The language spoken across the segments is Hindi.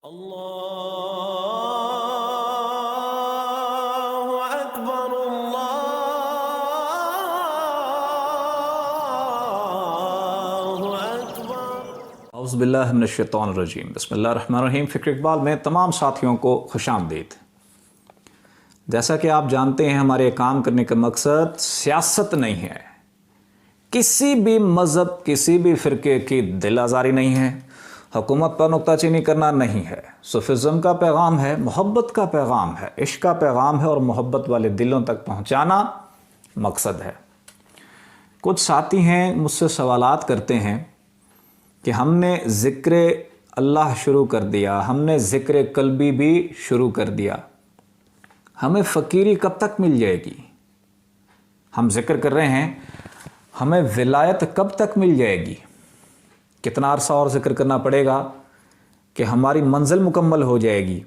अल्लाहु अकबर अल्लाहु अकबर। औज़ुबिल्लाहि मिनश्शैतानिर्रजीम। बिस्मिल्लाहिर्रहमानिर्रहीम। फ़िक्र इक़बाल में तमाम साथियों को खुशामदीद। जैसा कि आप जानते हैं, हमारे काम करने का मकसद सियासत नहीं है, किसी भी मज़हब किसी भी फ़िरके की दिल आज़ारी नहीं है, हुकूमत पर नुक्ताचीनी करना नहीं है। सूफ़िज़्म का पैगाम है, मोहब्बत का पैगाम है, इश्क का पैगाम है और मोहब्बत वाले दिलों तक पहुँचाना मकसद है। कुछ साथी हैं मुझसे सवालात करते हैं कि हमने ज़िक्र अल्लाह शुरू कर दिया, हमने ज़िक्र कल्बी भी शुरू कर दिया, हमें फ़कीरी कब तक मिल जाएगी? हम ज़िक्र कर रहे हैं, हमें विलायत कब तक मिल जाएगी? कितना अरसा और ज़िक्र करना पड़ेगा कि हमारी मंजिल मुकम्मल हो जाएगी?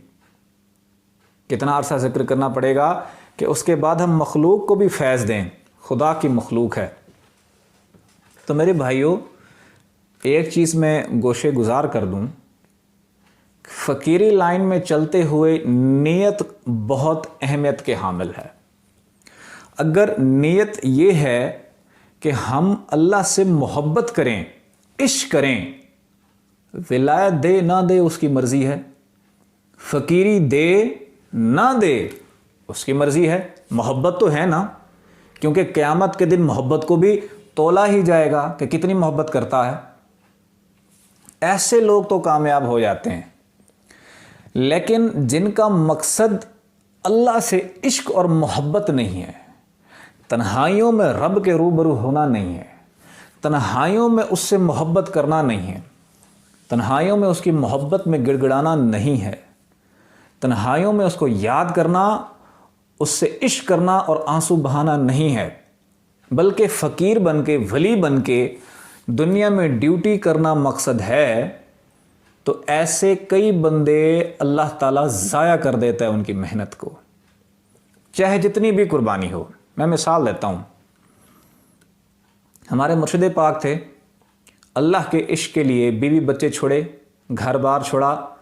कितना अरसा ज़िक्र करना पड़ेगा कि उसके बाद हम मखलूक को भी फैज़ दें? खुदा की मखलूक है। तो मेरे भाइयों, एक चीज़ मैं गोशे गुजार कर दूं, फ़कीरी लाइन में चलते हुए नीयत बहुत अहमियत के हामिल है। अगर नीयत ये है कि हम अल्लाह से मोहब्बत करें, इश्क करें, विलायत दे ना दे उसकी मर्ज़ी है, फ़कीरी दे ना दे उसकी मर्ज़ी है। मोहब्बत तो है ना, क्योंकि क़यामत के दिन मोहब्बत को भी तोला ही जाएगा कि कितनी मोहब्बत करता है। ऐसे लोग तो कामयाब हो जाते हैं, लेकिन जिनका मकसद अल्लाह से इश्क और मोहब्बत नहीं है, तन्हाइयों में रब के रूबरू होना नहीं है, तन्हाइयों में उससे मोहब्बत करना नहीं है, तन्हाइयों में उसकी मोहब्बत में गिड़गिड़ाना नहीं है, तन्हाइयों में उसको याद करना, उससे इश्क करना और आंसू बहाना नहीं है, बल्कि फ़कीर बन के, वली बन के दुनिया में ड्यूटी करना मकसद है, तो ऐसे कई बंदे अल्लाह ताला ज़ाया कर देता है उनकी मेहनत को, चाहे जितनी भी कुर्बानी हो। मैं मिसाल देता हूँ, हमारे मुर्शिद पाक थे, अल्लाह के इश्क के लिए बीवी बच्चे छोड़े, घर बार छोड़ा,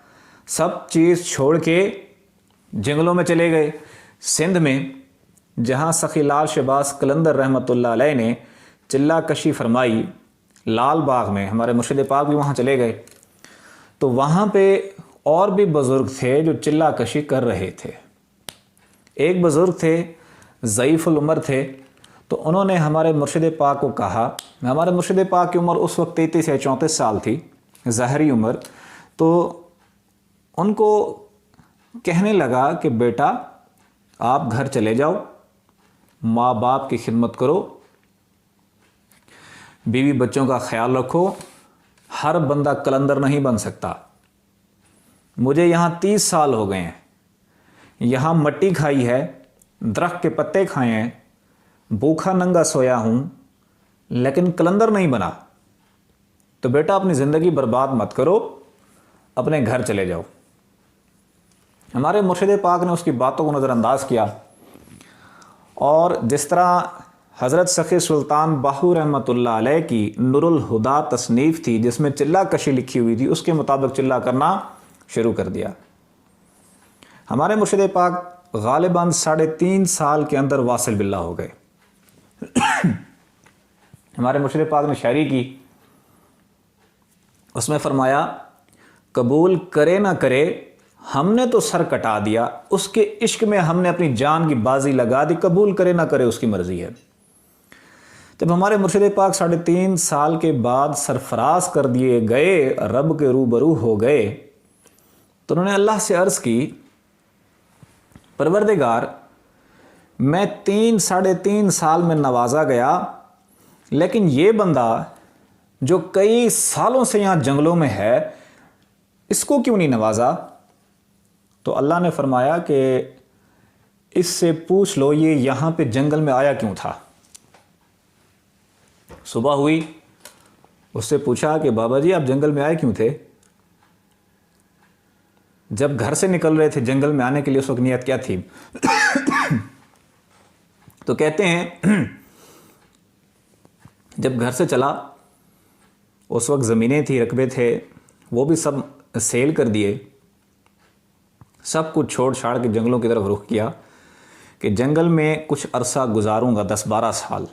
सब चीज़ छोड़ के जंगलों में चले गए। सिंध में जहाँ सखी लाल शहबाज कलंदर रहमतुल्लाह अलैह ने चिल्ला कशी फरमाई, लाल बाग में हमारे मुर्शिद पाक भी वहाँ चले गए। तो वहाँ पे और भी बुज़ुर्ग थे जो चिल्ला कशी कर रहे थे। एक बुज़ुर्ग थे, ज़ईफ़ुल उम्र थे, तो उन्होंने हमारे मुर्शिद पाक को कहा, हमारे मुर्शिद पाक की उम्र उस वक्त 33 या 34 साल थी, ज़ाहरी उम्र। तो उनको कहने लगा कि बेटा आप घर चले जाओ, माँ बाप की खिदमत करो, बीवी बच्चों का ख्याल रखो, हर बंदा कलंदर नहीं बन सकता। मुझे यहाँ 30 साल हो गए हैं, यहाँ मट्टी खाई है, दरख्त के पत्ते खाए हैं, भूखा नंगा सोया हूँ, लेकिन कलंदर नहीं बना। तो बेटा अपनी ज़िंदगी बर्बाद मत करो, अपने घर चले जाओ। हमारे मुर्शिद पाक ने उसकी बातों को नज़रअंदाज किया और जिस तरह हज़रत सखी सुल्तान बाहू रहमतुल्लाह अलैह की नुरुल हुदा तसनीफ़ थी जिसमें चिल्ला कशी लिखी हुई थी, उसके मुताबिक चिल्ला करना शुरू कर दिया। हमारे मुर्शिद पाक गालिबन 3.5 साल के अंदर वासिल बिल्लाह हो गए। हमारे मुर्शिद पाक ने शायरी की, उसमें फरमाया, कबूल करे ना करे हमने तो सर कटा दिया, उसके इश्क में हमने अपनी जान की बाजी लगा दी, कबूल करे ना करे उसकी मर्ज़ी है। जब हमारे मुर्शिद पाक 3.5 साल के बाद सरफराज कर दिए गए, रब के रूबरू हो गए, तो उन्होंने अल्लाह से अर्ज़ की, परवरदिगार मैं 3-3.5 साल में नवाजा गया, लेकिन ये बंदा जो कई सालों से यहाँ जंगलों में है, इसको क्यों नहीं नवाजा? तो अल्लाह ने फरमाया कि इससे पूछ लो ये यहाँ पे जंगल में आया क्यों था। सुबह हुई, उससे पूछा कि बाबा जी आप जंगल में आए क्यों थे? जब घर से निकल रहे थे जंगल में आने के लिए उस वक्त नियत क्या थी? तो कहते हैं जब घर से चला, उस वक्त ज़मीनें थी, रकबे थे, वो भी सब सेल कर दिए, सब कुछ छोड़ छाड़ के जंगलों की तरफ रुख किया कि जंगल में कुछ अरसा गुजारूंगा, 10-12 साल,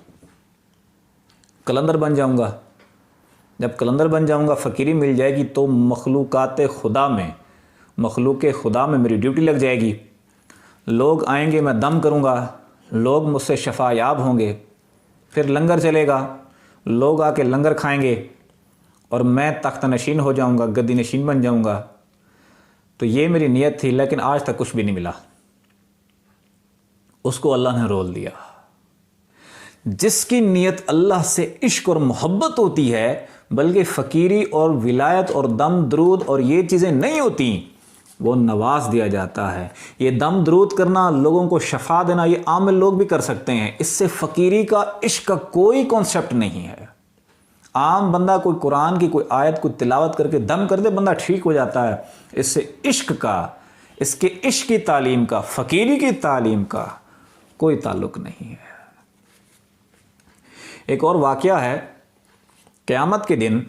कलंदर बन जाऊंगा। जब कलंदर बन जाऊंगा, फ़कीरी मिल जाएगी, तो मखलूक़ात खुदा में मेरी ड्यूटी लग जाएगी। लोग आएंगे, मैं दम करूंगा, लोग मुझसे शफा याब होंगे, फिर लंगर चलेगा, लोग आके लंगर खाएंगे और मैं तख्त नशीन हो जाऊंगा, गद्दी नशीन बन जाऊंगा। तो ये मेरी नीयत थी, लेकिन आज तक कुछ भी नहीं मिला। उसको अल्लाह ने रोल दिया। जिसकी नीयत अल्लाह से इश्क और मोहब्बत होती है, बल्कि फ़कीरी और विलायत और दम दरूद और ये चीज़ें नहीं होती, वो नवाज दिया जाता है। ये दम दरूद करना, लोगों को शफा देना, ये आम लोग भी कर सकते हैं। इससे फ़कीरी का इश्क का कोई कॉन्सेप्ट नहीं है। आम बंदा कोई कुरान की कोई आयत को तिलावत करके दम कर दे, बंदा ठीक हो जाता है। इससे इश्क का, इसके इश्क की तालीम का, फ़कीरी की तालीम का कोई ताल्लुक नहीं है। एक और वाक़या है, क़यामत के दिन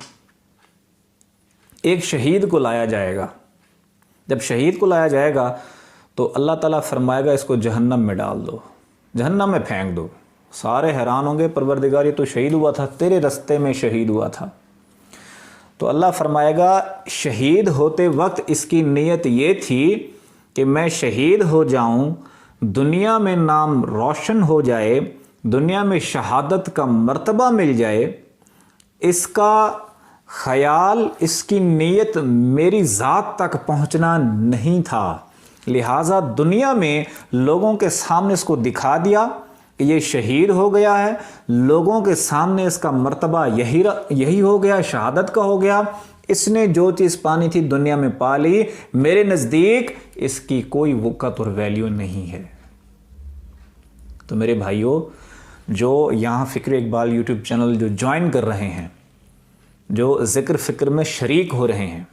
एक शहीद को लाया जाएगा। जब शहीद को लाया जाएगा तो अल्लाह ताला फरमाएगा, इसको जहन्नम में डाल दो, जहन्नम में फेंक दो। सारे हैरान होंगे, परवरदिगार ये तो शहीद हुआ था, तेरे रस्ते में शहीद हुआ था। तो अल्लाह फरमाएगा, शहीद होते वक्त इसकी नीयत ये थी कि मैं शहीद हो जाऊं, दुनिया में नाम रोशन हो जाए, दुनिया में शहादत का मर्तबा मिल जाए। इसका ख्याल, इसकी नीयत मेरी ज़ात तक पहुंचना नहीं था। लिहाजा दुनिया में लोगों के सामने इसको दिखा दिया कि ये शहीद हो गया है, लोगों के सामने इसका मर्तबा यही हो गया, शहादत का हो गया। इसने जो चीज़ पानी थी दुनिया में पा ली, मेरे नज़दीक इसकी कोई वक़्त और वैल्यू नहीं है। तो मेरे भाइयों, जो यहाँ फ़िक्र इकबाल यूट्यूब चैनल जो ज्वाइन कर रहे हैं, जो ज़िक्र फ़िक्र में शरीक हो रहे हैं,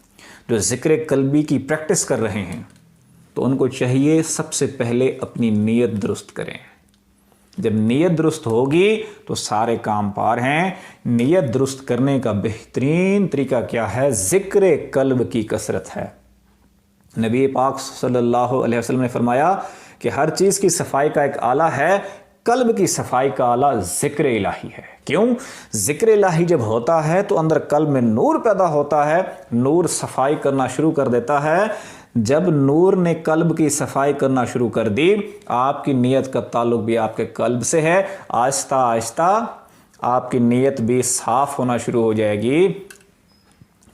जो ज़िक्र कल्बी की प्रैक्टिस कर रहे हैं, तो उनको चाहिए सबसे पहले अपनी नीयत दुरुस्त करें। जब नीयत दुरुस्त होगी तो सारे काम पार हैं। नीयत दुरुस्त करने का बेहतरीन तरीका क्या है? ज़िक्र कल्ब की कसरत है। नबी पाक सल्लल्लाहु अलैहि वसल्लम ने फरमाया कि हर चीज़ की सफाई का एक आला है, कल्ब की सफाई का आला ज़िक्र इलाही है। क्यों? ज़िक्र इलाही जब होता है तो अंदर कल्ब में नूर पैदा होता है, नूर सफाई करना शुरू कर देता है। जब नूर ने कल्ब की सफाई करना शुरू कर दी, आपकी नीयत का ताल्लुक भी आपके कल्ब से है। आहिस्ता आहिस्ता आपकी नीयत भी साफ होना शुरू हो जाएगी।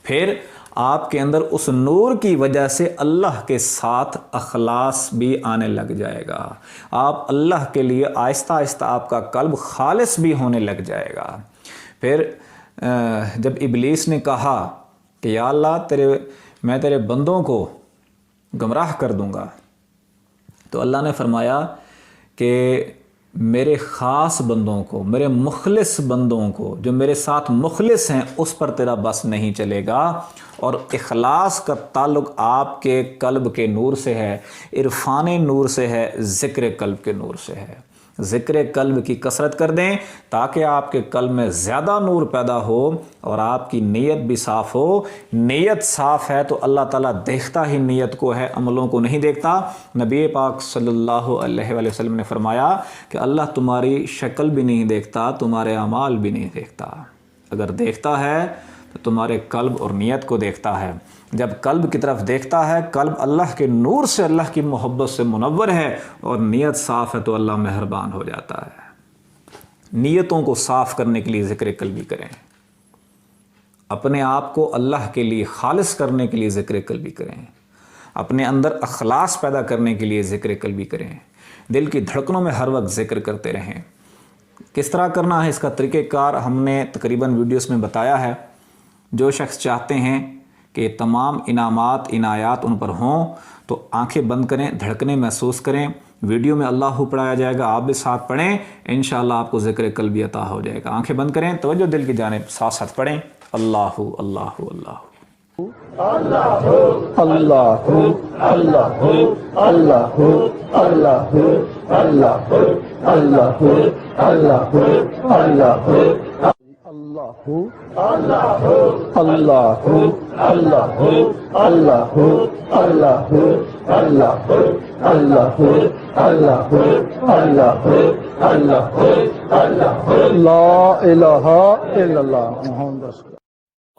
फिर आपके अंदर उस नूर की वजह से अल्लाह के साथ अखलास भी आने लग जाएगा। आप अल्लाह के लिए आहिस्ता आहिस्ता आपका कल्ब खालिस भी होने लग जाएगा। फिर जब इब्लीस ने कहा कि या अल्लाह, मैं तेरे बंदों को गुमराह कर दूंगा, तो अल्लाह ने फरमाया कि मेरे ख़ास बंदों को, मेरे मुखलिस बंदों को, जो मेरे साथ मुखलिस हैं, उस पर तेरा बस नहीं चलेगा। और इखलास का ताल्लुक़ आपके कल्ब के नूर से है, इरफान नूर से है, ज़िक्र कल्ब के नूर से है। ज़िक्र कल्ब की कसरत कर दें ताकि आपके कल्ब में ज़्यादा नूर पैदा हो और आपकी नीयत भी साफ़ हो। नीयत साफ़ है तो अल्लाह ताला देखता ही नीयत को है, अमलों को नहीं देखता। नबी पाक सल्लल्लाहु अलैहि वसल्लम ने फरमाया कि अल्लाह तुम्हारी शक्ल भी नहीं देखता, तुम्हारे अमाल भी नहीं देखता। अगर देखता है तो तुम्हारे कल्ब और नीयत को देखता है। जब कल्ब की तरफ देखता है, कल्ब अल्लाह के नूर से, अल्लाह की मोहब्बत से मुनव्वर है और नीयत साफ़ है तो अल्लाह मेहरबान हो जाता है। नीयतों को साफ़ करने के लिए ज़िक्र कल्बी करें। अपने आप को अल्लाह के लिए खालिस करने के लिए ज़िक्र कल्बी करें। अपने अंदर अखलास पैदा करने के लिए ज़िक्र कल्बी करें। दिल की धड़कनों में हर वक्त ज़िक्र करते रहें। किस तरह करना है, इसका तरीक़ेकार हमने तकरीबन वीडियोस में बताया है। जो शख्स चाहते हैं कि तमाम इनामात इनायात उन पर हों तो आंखें बंद करें, धड़कने महसूस करें। वीडियो में अल्लाह पढ़ाया जाएगा, आप भी साथ पढ़ें, इंशाअल्लाह आपको ज़िक्र कल्बी अता हो जाएगा। आंखें बंद करें, तवज्जो दिल की जानिब, साथ साथ पढ़ें। अल्लाहु अल्लाहु अल्लाहु अल्लाहु अल्लाहु अल्लाहु अल्लाहु अल्लाहु अल्लाहु अल्लाहु अल्लाहु अल्लाहु अल्लाहु अल्लाहु अल्लाहु अल्लाहु अल्लाहु अल्लाहु अल्लाहु अल्लाहु अल्लाहु अल्लाहु अल्लाहु अल्लाहु ला इलाहा इल्लल्लाह मुहम्मद रसूलुल्लाह।